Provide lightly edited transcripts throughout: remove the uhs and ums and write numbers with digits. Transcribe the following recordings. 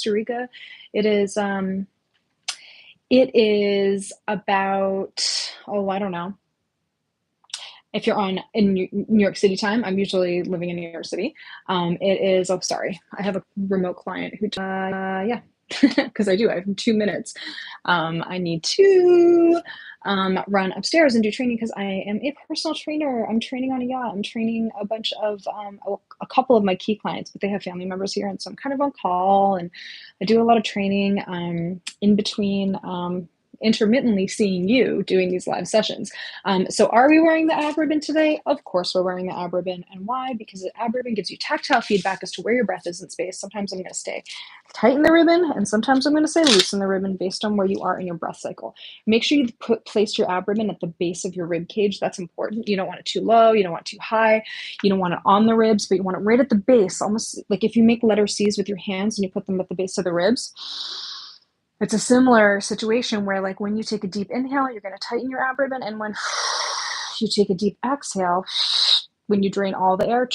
Costa Rica. It is it is about, oh, I don't know. If you're on in New York City time, I'm usually living in New York City. It is, oh, sorry, I have a remote client who, yeah, because I do, I have 2 minutes. I need to run upstairs and do training because I am a personal trainer. I'm training on a yacht. I'm training a bunch of, a couple of my key clients, but they have family members here. And so I'm kind of on call and I do a lot of training in between. Intermittently seeing you doing these live sessions. So are we wearing the ab ribbon today? Of course we're wearing the ab ribbon. And why? Because the ab ribbon gives you tactile feedback as to where your breath is in space. Sometimes I'm going to stay tighten the ribbon, and sometimes I'm going to say loosen the ribbon based on where you are in your breath cycle. Make sure you place your ab ribbon at the base of your rib cage. That's important. You don't want it too low. You don't want it too high. You don't want it on the ribs, but you want it right at the base, almost like if you make letter C's with your hands and you put them at the base of the ribs. It's a similar situation where, like, when you take a deep inhale, you're going to tighten your ab ribbon, and when you take a deep exhale, when you drain all the air,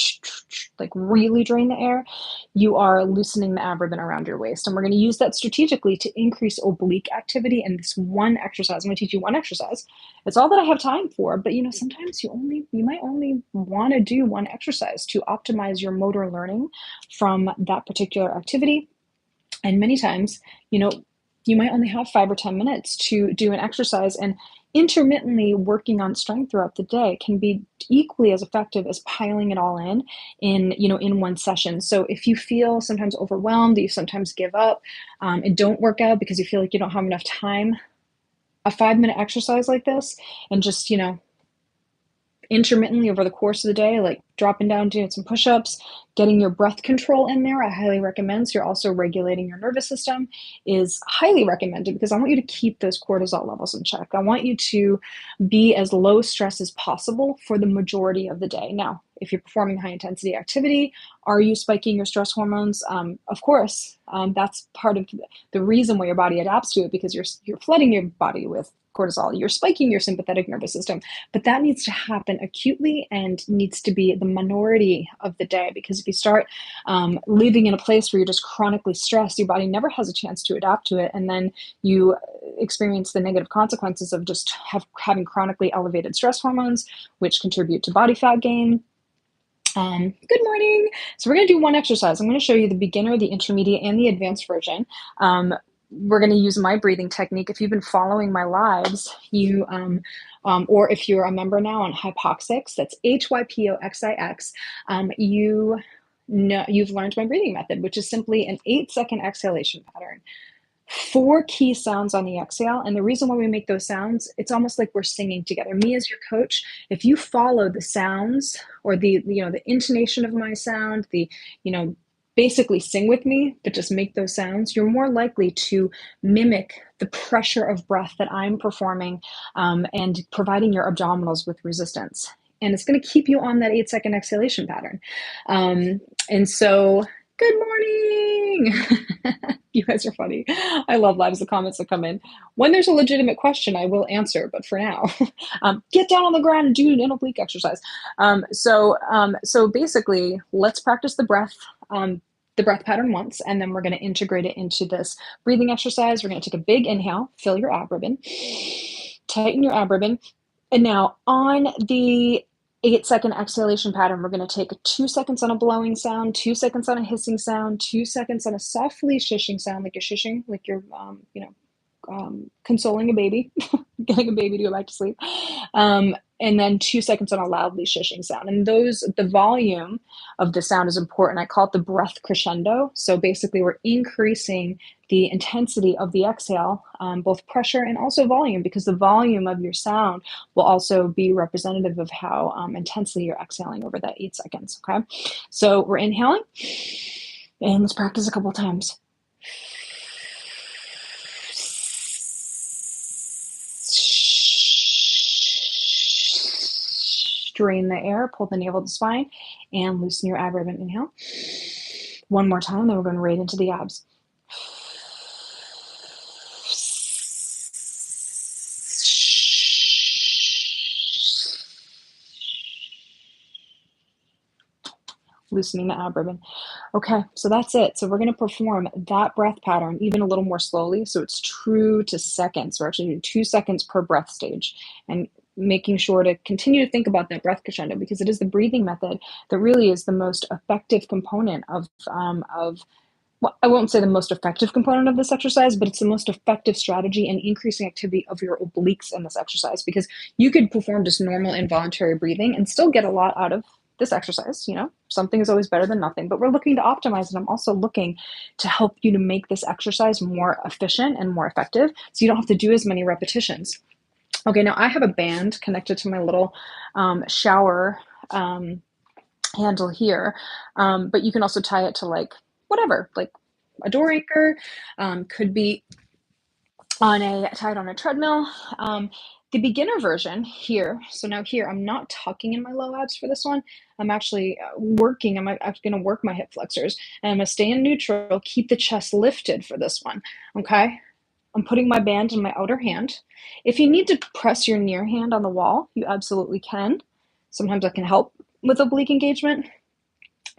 like really drain the air, you are loosening the ab ribbon around your waist. And we're going to use that strategically to increase oblique activity in this one exercise. I'm going to teach you one exercise. It's all that I have time for, but sometimes you might only want to do one exercise to optimize your motor learning from that particular activity. And many times, you might only have 5 or 10 minutes to do an exercise, and intermittently working on strength throughout the day can be equally as effective as piling it all in one session. So if you feel sometimes overwhelmed, that you sometimes give up and don't work out because you feel like you don't have enough time, a 5-minute exercise like this, and just, intermittently over the course of the day, like dropping down, doing some push-ups, getting your breath control in there, I highly recommend. So you're also regulating your nervous system is highly recommended because I want you to keep those cortisol levels in check. I want you to be as low stress as possible for the majority of the day. Now, if you're performing high intensity activity, are you spiking your stress hormones? Of course, that's part of the reason why your body adapts to it, because you're flooding your body with cortisol. You're spiking your sympathetic nervous system, but that needs to happen acutely and needs to be the minority of the day, because if you start living in a place where you're just chronically stressed, your body never has a chance to adapt to it, and then you experience the negative consequences of just having chronically elevated stress hormones, which contribute to body fat gain. Good morning. So we're going to do one exercise. I'm going to show you the beginner, the intermediate, and the advanced version. We're going to use my breathing technique. If you've been following my lives, or if you're a member now on Hypoxix, that's HYPOXIX, you've learned my breathing method, which is simply an 8-second exhalation pattern. 4 key sounds on the exhale. And the reason why we make those sounds, it's almost like we're singing together. Me as your coach, if you follow the sounds or the intonation of my sound, basically sing with me, but just make those sounds, you're more likely to mimic the pressure of breath that I'm performing and providing your abdominals with resistance. And it's going to keep you on that 8-second exhalation pattern. And so, good morning. You guys are funny. I love lives, the comments that come in. When there's a legitimate question, I will answer, but for now, get down on the ground and do an oblique exercise. So basically, let's practice the breath pattern once, and then we're going to integrate it into this breathing exercise. We're going to take a big inhale, fill your ab ribbon, tighten your ab ribbon, and now on the 8-second exhalation pattern, we're going to take 2 seconds on a blowing sound, 2 seconds on a hissing sound, 2 seconds on a softly shushing sound, like you're shushing, like you're, consoling a baby, getting a baby to go back to sleep. And then 2 seconds on a loudly shushing sound. And the volume of the sound is important. I call it the breath crescendo. So basically we're increasing the intensity of the exhale, both pressure and also volume, because the volume of your sound will also be representative of how intensely you're exhaling over that 8 seconds, okay? So we're inhaling, and let's practice a couple times. Drain the air, pull the navel to the spine, and loosen your ab ribbon. Inhale. One more time, then we're going right into the abs. Loosening the ab ribbon. Okay, so that's it. So we're going to perform that breath pattern even a little more slowly. So it's true to seconds. We're actually doing 2 seconds per breath stage, and making sure to continue to think about that breath crescendo, because it is the breathing method that really is the most effective component of well, I won't say the most effective component of this exercise, but it's the most effective strategy in increasing activity of your obliques in this exercise, because you could perform just normal involuntary breathing and still get a lot out of this exercise. Something is always better than nothing, but we're looking to optimize it. I'm also looking to help you to make this exercise more efficient and more effective, so you don't have to do as many repetitions. Okay, now I have a band connected to my little shower handle here, but you can also tie it to like whatever, like a door anchor, could be tied on a treadmill. The beginner version here, so now here I'm not tucking in my low abs for this one. I'm actually working, I'm actually going to work my hip flexors, and I'm going to stay in neutral, keep the chest lifted for this one. Okay, I'm putting my band in my outer hand. If you need to press your near hand on the wall, you absolutely can. Sometimes that can help with oblique engagement.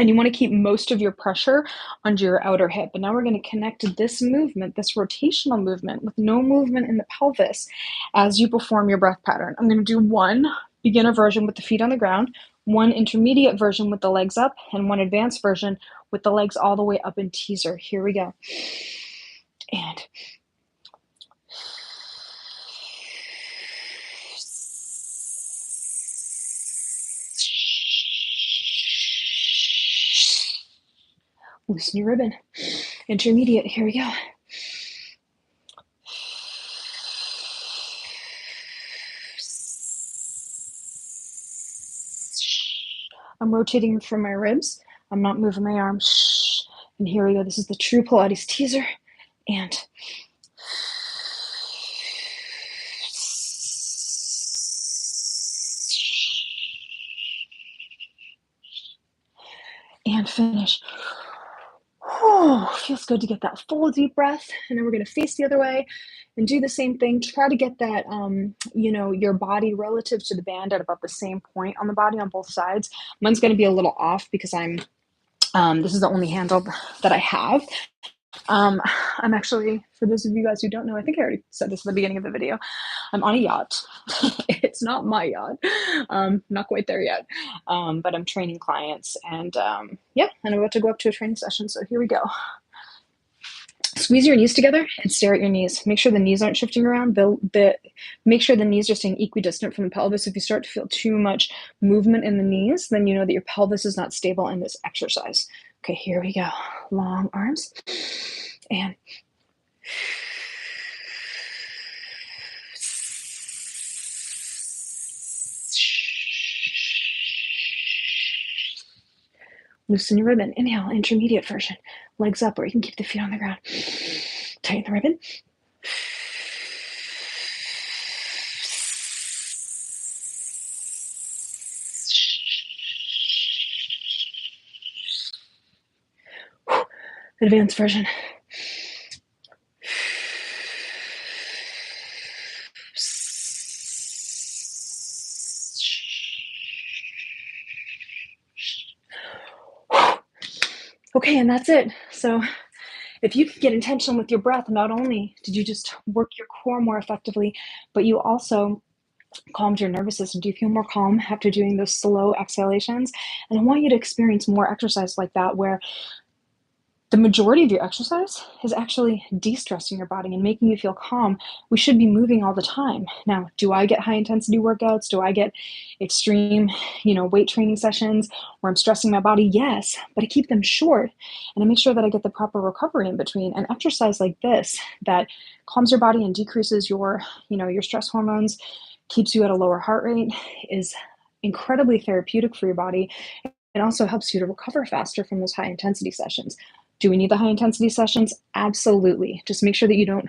And you want to keep most of your pressure under your outer hip. And now we're going to connect this movement, this rotational movement, with no movement in the pelvis as you perform your breath pattern. I'm going to do one beginner version with the feet on the ground, one intermediate version with the legs up, and one advanced version with the legs all the way up in teaser. Here we go. And loosen your ribbon. Intermediate, here we go. I'm rotating from my ribs. I'm not moving my arms. And here we go. This is the true Pilates teaser. And finish. Oh, feels good to get that full deep breath. And then we're going to face the other way and do the same thing. Try to get that, your body relative to the band at about the same point on the body on both sides. Mine's going to be a little off because this is the only handle that I have. I'm actually, for those of you guys who don't know, I think I already said this at the beginning of the video, I'm on a yacht. It's not my yacht. Not quite there yet. But I'm training clients, and and I'm about to go up to a training session. So here we go. Squeeze your knees together and stare at your knees. Make sure the knees aren't shifting around. Make sure the knees are staying equidistant from the pelvis. If you start to feel too much movement in the knees, then you know that your pelvis is not stable in this exercise. Okay, here we go. Long arms. And loosen your ribbon. Inhale, intermediate version. Legs up, or you can keep the feet on the ground. Tighten the ribbon. Advanced version. Okay, and that's it. So if you can get intentional with your breath, not only did you just work your core more effectively, but you also calmed your nervous system. Do you feel more calm after doing those slow exhalations? And I want you to experience more exercise like that, where the majority of your exercise is actually de-stressing your body and making you feel calm. We should be moving all the time. Now, do I get high intensity workouts? Do I get extreme, weight training sessions where I'm stressing my body? Yes, but I keep them short, and I make sure that I get the proper recovery in between. An exercise like this that calms your body and decreases your stress hormones, keeps you at a lower heart rate, is incredibly therapeutic for your body. It also helps you to recover faster from those high intensity sessions. Do we need the high intensity sessions? Absolutely. Just make sure that you don't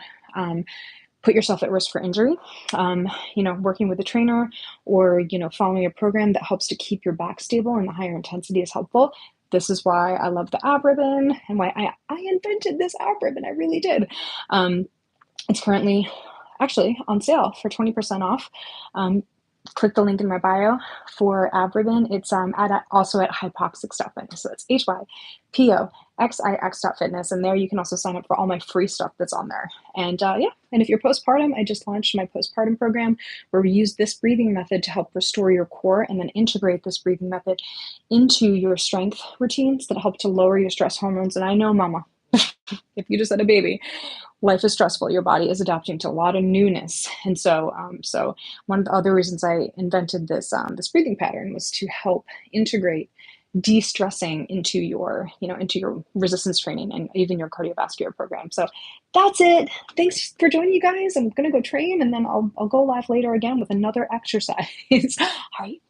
put yourself at risk for injury. Working with a trainer or, following a program that helps to keep your back stable and the higher intensity is helpful. This is why I love the ab ribbon and why I invented this ab ribbon. I really did. It's currently actually on sale for 20% off. click the link in my bio for Abrivan. It's also at hypoxic.fitness. So it's HYPOXIX.fitness. And there you can also sign up for all my free stuff that's on there. And yeah, and if you're postpartum, I just launched my postpartum program where we use this breathing method to help restore your core and then integrate this breathing method into your strength routines that help to lower your stress hormones. And I know, mama, if you just had a baby, life is stressful. Your body is adapting to a lot of newness, and so one of the other reasons I invented this breathing pattern was to help integrate de-stressing into your resistance training and even your cardiovascular program. So that's it. Thanks for joining, you guys. I'm gonna go train, and then I'll go live later again with another exercise. All right.